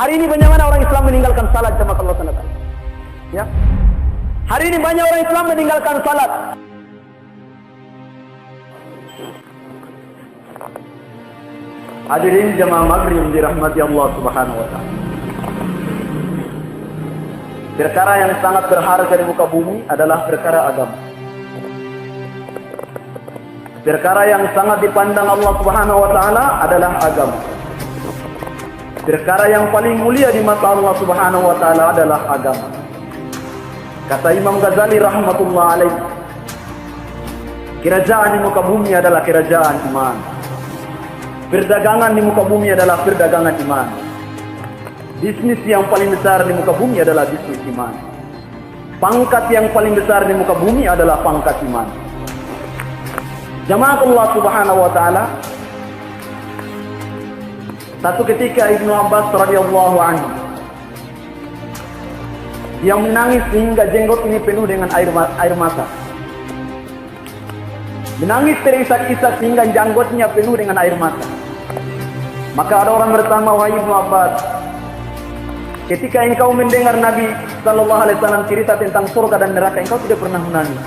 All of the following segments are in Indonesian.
Hari ini banyak mana orang Islam meninggalkan salat jemaah Allah SWT. Ya. Hari ini banyak orang Islam meninggalkan salat. Hadirin jemaah maghrib dirahmati Allah Subhanahu wa taala. Perkara yang sangat berharga di muka bumi adalah perkara agama. Perkara yang sangat dipandang Allah Subhanahu wa taala adalah agama. Perkara yang paling mulia di mata Allah Subhanahu wa taala adalah agama. Kata Imam Ghazali rahmatullah alaih, kerajaan di muka bumi adalah kerajaan iman. Perdagangan di muka bumi adalah perdagangan iman. Bisnis yang paling besar di muka bumi adalah bisnis iman. Pangkat yang paling besar di muka bumi adalah pangkat iman. Jamaah Allah Subhanahu wa taala, satu ketika Ibnu Abbas radhiyallahu anhu yang menangis sehingga jenggot ini penuh dengan air mata. Menangis terisak-isak sehingga jenggotnya penuh dengan air mata. Maka ada orang bertanya, wahai Ibnu Abbas, ketika engkau mendengar Nabi sallallahu alaihi wasallam cerita tentang surga dan neraka, engkau tidak pernah menangis.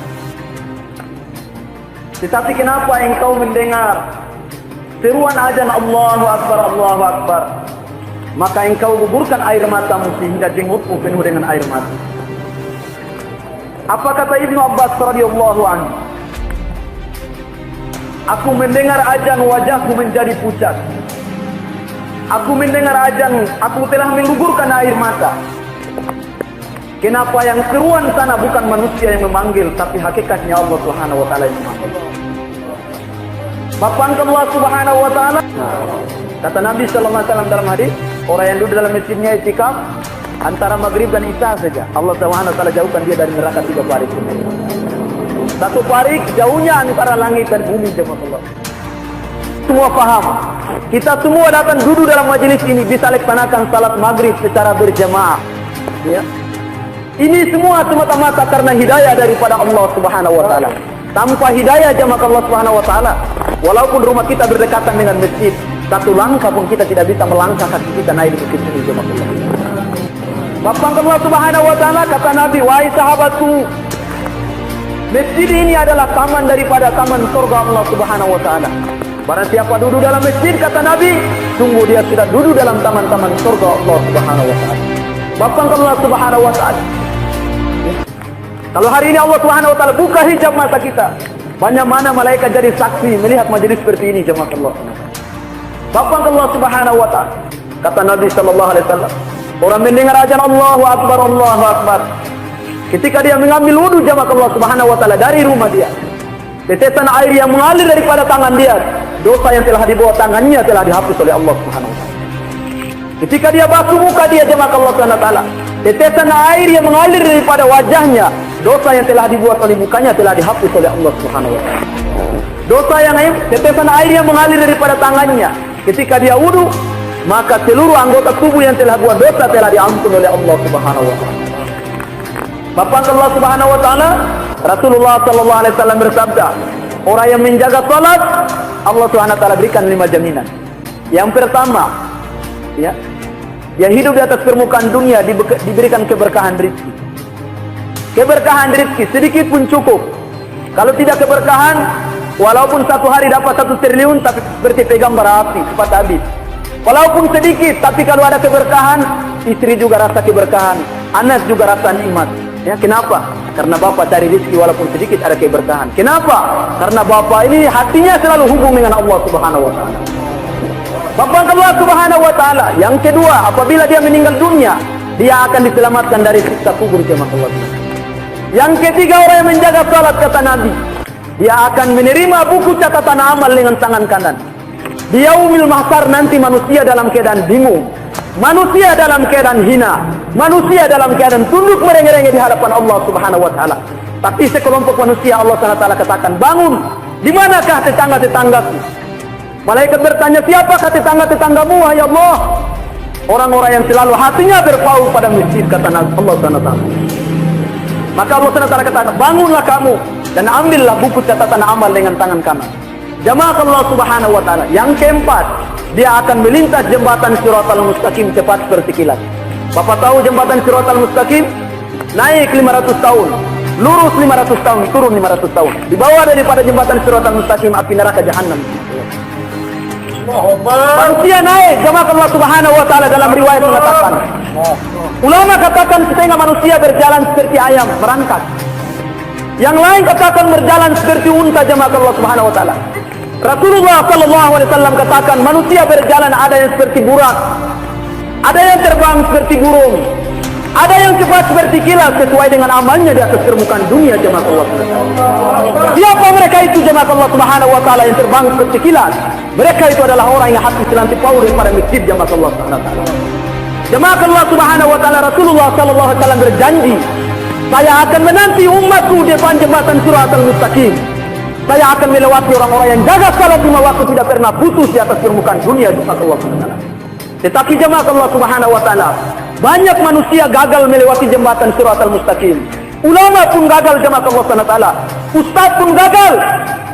Tetapi kenapa engkau mendengar seruan azan Allahu Akbar, Allahu Akbar, maka engkau gugurkan air matamu sehingga jenggotmu penuh dengan air mata? Apa kata Ibnu Abbas radhiyallahu anhu? Aku mendengar azan, wajahku menjadi pucat. Aku mendengar azan, aku telah menggugurkan air mata. Kenapa yang seruan sana bukan manusia yang memanggil, tapi hakikatnya Allah Subhanahu wa taala yang memanggil. Bapak Allah Subhanahu wa taala, kata Nabi sallallahu alaihi wasallam dalam hadis, orang yang duduk dalam masjidnya itikaf antara maghrib dan isya saja, Allah Subhanahu wa taala jauhkan dia dari neraka 3 parik. Satu parik jauhnya antara langit dan bumi, jemaah Allah. Semua paham. Kita semua datang duduk dalam majelis ini bisa laksanakan salat maghrib secara berjamaah. Ya. Ini semua semata-mata karena hidayah daripada Allah Subhanahu wa taala. Tanpa hidayah jemaah Allah Subhanahu wa taala, walaupun rumah kita berdekatan dengan masjid, satu langkah pun kita tidak bisa melangkah kaki kita naik di bukit ini, jemaah Allah. Bapak Allah Subhanahu wa taala, kata Nabi, wahai sahabatku, masjid ini adalah taman daripada taman surga Allah Subhanahu wa taala. Barang siapa duduk dalam masjid, kata Nabi, sungguh dia sudah duduk dalam taman-taman surga Allah Subhanahu wa taala. Bapak Allah Subhanahu wa taala. Kalau hari ini Allah Subhanahu wa taala buka hijab mata kita, banyak mana malaikat jadi saksi melihat majelis seperti ini, jemaah Allah. Bapak Allah Subhanahu wa taala. Kata Nabi sallallahu alaihi wasallam, orang mendengar azan Allahu Akbar, Allahu Akbar, ketika dia mengambil wudu jemaah Allah Subhanahu wa taala dari rumah dia, tetesan air yang mengalir daripada tangan dia, dosa yang telah dibawa tangannya telah dihapus oleh Allah Subhanahu wa taala. Ketika dia basuh muka dia jemaah Allah Subhanahu wa taala, tetesan air yang mengalir daripada wajahnya, dosa yang telah dibuat oleh mukanya telah dihapus oleh Allah Subhanahu wa taala. Dosa yang lain, tetesan air yang mengalir daripada tangannya, ketika dia wudu, maka seluruh anggota tubuh yang telah buat dosa telah diampun oleh Allah Subhanahu wa taala. Bapak Allah Subhanahu wa taala, Rasulullah sallallahu alaihi wasallam bersabda, orang yang menjaga salat, Allah Subhanahu wa taala berikan 5 jaminan. Yang pertama, ya, dia hidup di atas permukaan dunia diberikan keberkahan rezeki. Keberkahan rezeki sedikit pun cukup. Kalau tidak keberkahan, walaupun satu hari dapat 1 triliun, tapi seperti pegang bara api, cepat habis. Walaupun sedikit, tapi kalau ada keberkahan, istri juga rasa keberkahan, anak juga rasa nikmat. Ya, kenapa? Karena bapak cari rezeki walaupun sedikit ada keberkahan. Kenapa? Karena bapak ini hatinya selalu hubung dengan Allah Subhanahu wa taala. Bapak Allah Subhanahu wa taala. Yang kedua, apabila dia meninggal dunia, dia akan diselamatkan dari siksa kubur, jemaah Allah. Yang ketiga, orang yang menjaga salat, kata Nabi, dia akan menerima buku catatan amal dengan tangan kanan. Di yaumil mahsyar nanti manusia dalam keadaan bingung, manusia dalam keadaan hina, manusia dalam keadaan tunduk merengek-rengek di hadapan Allah Subhanahu wa taala. Tapi sekelompok manusia Allah Subhanahu wa taala katakan, bangun, di manakah tetangga-tetanggaku? Malaikat bertanya, siapakah tetangga-tetanggamu, wahai Allah? Orang-orang yang selalu hatinya berpaut pada masjid, kata Allah Subhanahu wa taala. Maka Allah Subhanahu wa taala katakan, bangunlah kamu dan ambillah buku catatan amal dengan tangan kanan. Jamaah Allah Subhanahu wa taala. Yang keempat, dia akan melintas jembatan Siratal Mustaqim cepat seperti kilat. Bapak tahu jembatan Siratal Mustaqim? Naik 500 tahun, lurus 500 tahun, turun 500 tahun. Di bawah daripada jembatan Siratal Mustaqim api neraka Jahannam. Manusia naik, jemaah Allah Subhanahu wa taala dalam riwayat mengatakan. Ulama katakan setengah manusia berjalan seperti ayam merangkak. Yang lain katakan berjalan seperti unta, jemaah Allah Subhanahu wa taala. Rasulullah sallallahu alaihi wasallam katakan manusia berjalan ada yang seperti burak, ada yang terbang seperti burung, ada yang cepat seperti kilat sesuai dengan amalnya di atas permukaan dunia, jemaah Allah Subhanahu wa taala. Siapa mereka itu, jemaah Allah Subhanahu wa taala, yang terbang seperti kilat? Mereka itu adalah orang yang hati selantik paul daripada masjid, jemaah Allah Subhanahu wa taala. Jemaah Allah Subhanahu wa taala, Rasulullah sallallahu alaihi wasallam berjanji, saya akan menanti umatku di depan jembatan Siratal Mustaqim. Saya akan melewati orang-orang yang jaga salat 5 waktu tidak pernah putus di atas permukaan dunia, jemaah Allah Subhanahu wa taala. Tetapi jemaah Allah Subhanahu wa taala, banyak manusia gagal melewati jembatan Siratal Mustaqim. Ulama pun gagal, jemaah Allah Subhanahu wa taala. Ustaz pun gagal,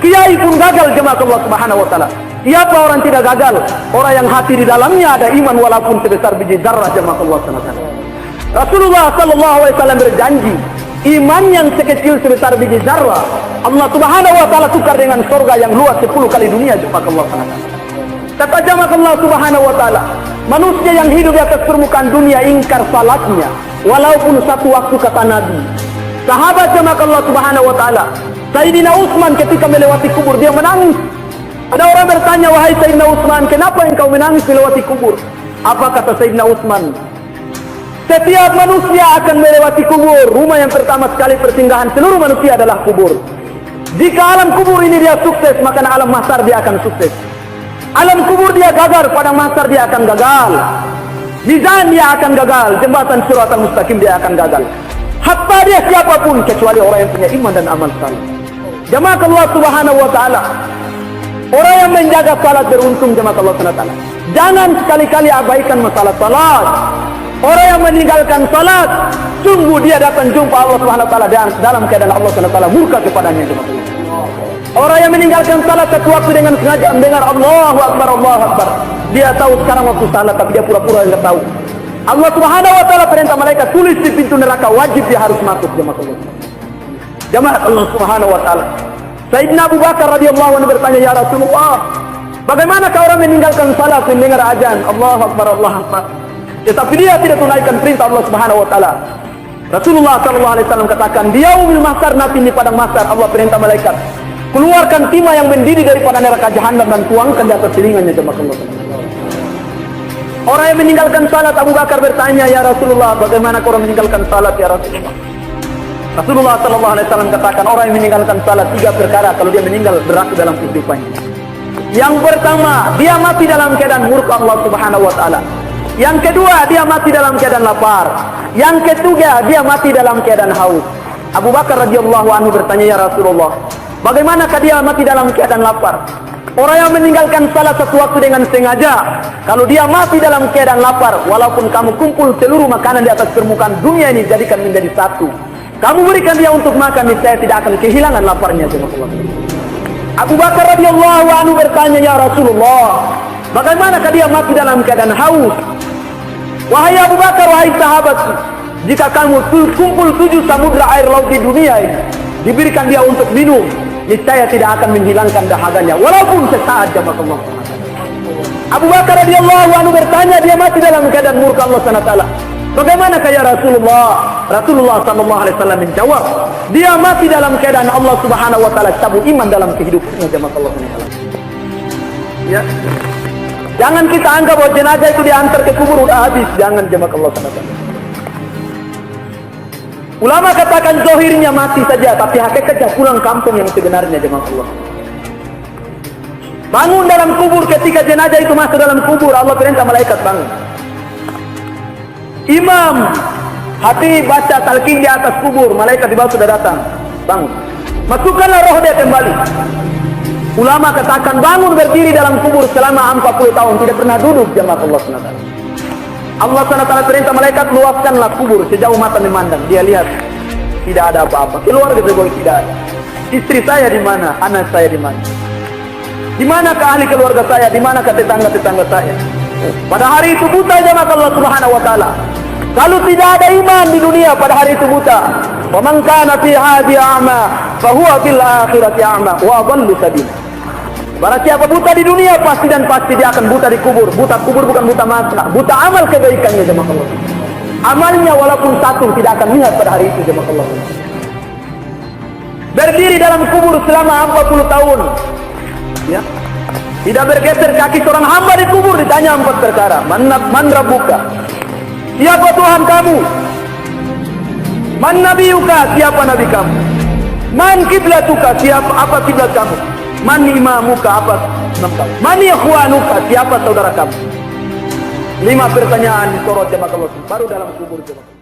kiai pun gagal, jemaah Allah Subhanahu wa taala. Siapa orang tidak gagal? Orang yang hati di dalamnya ada iman walaupun sebesar biji zarrah, jemaah Allah Subhanahu wa taala. Rasulullah sallallahu alaihi wasallam berjanji, iman yang sekecil sebesar biji zarrah Allah Subhanahu wa taala tukar dengan surga yang luas 10 kali dunia, jemaah Allah Subhanahu wa taala. Kata jemaah Allah Subhanahu wa taala, manusia yang hidup di atas permukaan dunia ingkar salatnya walaupun 1 waktu, kata Nabi. Sahabat jemaah Allah Subhanahu wa taala, Sayyidina Utsman ketika melewati kubur dia menangis. Ada orang bertanya, wahai Sayyidina Utsman, kenapa engkau menangis melewati kubur? Apa kata Sayyidina Utsman? Setiap manusia akan melewati kubur. Rumah yang pertama sekali persinggahan seluruh manusia adalah kubur. Jika alam kubur ini dia sukses, maka alam mahsyar dia akan sukses. Alam kubur dia gagal, padang mahsyar dia akan gagal. Mizan dia akan gagal, jembatan Siratal Mustaqim dia akan gagal. Hatta dia siapapun kecuali orang yang punya iman dan amal saleh. Jemaah Allah Subhanahu wa taala, orang yang menjaga salat beruntung, jemaah Allah Subhanahu wa taala. Jangan sekali-kali abaikan masalah salat. Orang yang meninggalkan salat, sungguh dia datang jumpa Allah Subhanahu wa taala dalam keadaan Allah Subhanahu wa taala murka kepadanya, jemaah. Orang yang meninggalkan salat satu waktu dengan sengaja mendengar Allahu Akbar, Allahu Akbar. Dia tahu sekarang waktu salat, tapi dia pura-pura enggak tahu. Allah Subhanahu wa taala perintah malaikat tulis di pintu neraka, wajib dia harus masuk, jemaah Allah. Jemaah Allah Subhanahu wa taala. Sayyidina Abu Bakar radhiyallahu anhu bertanya, ya Rasulullah, bagaimana kalau orang meninggalkan salat mendengar azan Allahu Akbar, Allahu Akbar, tetapi dia tidak tunaikan perintah Allah Subhanahu wa taala? Rasulullah sallallahu alaihi wasallam katakan, di yaumil mahsyar, nanti di padang mahsyar, Allah perintah malaikat keluarkan timah yang mendidih daripada neraka Jahannam dan tuangkan di atas telingannya, jemaah Allah. Orang yang meninggalkan salat, Abu Bakar bertanya, ya Rasulullah, bagaimana orang meninggalkan salat ya Rasulullah? Rasulullah sallallahu alaihi wasallam katakan, orang yang meninggalkan salat 3 perkara kalau dia meninggal berlaku dalam kehidupannya. Yang pertama, dia mati dalam keadaan murka Allah Subhanahu wa taala. Yang kedua, dia mati dalam keadaan lapar. Yang ketiga, dia mati dalam keadaan haus. Abu Bakar radhiyallahu anhu bertanya, ya Rasulullah, bagaimanakah dia mati dalam keadaan lapar? Orang yang meninggalkan salat satu waktu dengan sengaja, kalau dia mati dalam keadaan lapar, walaupun kamu kumpul seluruh makanan di atas permukaan dunia ini jadikan menjadi satu, kamu berikan dia untuk makan, niscaya tidak akan kehilangan laparnya, jemaah. Abu Bakar radhiyallahu anhu bertanya, ya Rasulullah, bagaimanakah dia mati dalam keadaan haus? Wahai Abu Bakar, wahai sahabat, jika kamu kumpul 7 samudra air laut di dunia ini, diberikan dia untuk minum, niscaya tidak akan menghilangkan dahaganya walaupun sesaat, jemaah Allah. Abu Bakar radhiyallahu anhu bertanya, dia mati dalam keadaan murka Allah Subhanahu wa taala. Bagaimanakah ya Rasulullah? Rasulullah sallallahu alaihi wasallam menjawab, dia mati dalam keadaan Allah Subhanahu wa taala cabut iman dalam kehidupannya, jemaah Allah Subhanahu wa taala. Ya. Jangan kita anggap bahwa jenazah itu diantar ke kubur udah habis, jangan, jemaah Allah Subhanahu wa taala. Ulama katakan zahirnya mati saja, tapi hakikatnya pulang kampung yang sebenarnya, jemaah Allah. Bangun dalam kubur ketika jenazah itu masuk dalam kubur, Allah perintah malaikat bangun. Imam hati baca talqin di atas kubur, malaikat di bawah sudah datang, bangun. Masukkanlah roh dia kembali. Ulama katakan bangun berdiri dalam kubur selama 40 tahun, tidak pernah duduk, jemaah Allah SWT. Allah SWT perintah malaikat, luaskanlah kubur sejauh mata memandang. Dia lihat tidak ada apa-apa, keluarga juga tidak ada. Istri saya di mana? Anak saya di mana? Di manakah ahli keluarga saya? Di manakah tetangga-tetangga saya? Pada hari itu buta jemaah Allah Subhanahu wa taala. Kalau tidak ada iman di dunia pada hari itu buta. Wa man kana fi hadhihi a'ma fa huwa fil akhirati a'ma wa adallu sabila. Barang siapa buta di dunia pasti dan pasti dia akan buta di kubur. Buta kubur bukan buta mata, buta amal kebaikannya jemaah Allah. Amalnya walaupun satu tidak akan lihat pada hari itu jemaah Allah. Berdiri dalam kubur selama 40 tahun. Ya. Tidak bergeser kaki seorang hamba di kubur, ditanya 4 perkara. Man rabbuka? Siapa Tuhan kamu? Man nabiyuka? Siapa nabi kamu? Man kiblatuka? Apa kiblat kamu? Man imamuka? Apa nama kamu? Man ikhwanuka? Siapa saudara kamu? 5 pertanyaan di sorot jemaah Allah baru dalam kubur jemaah.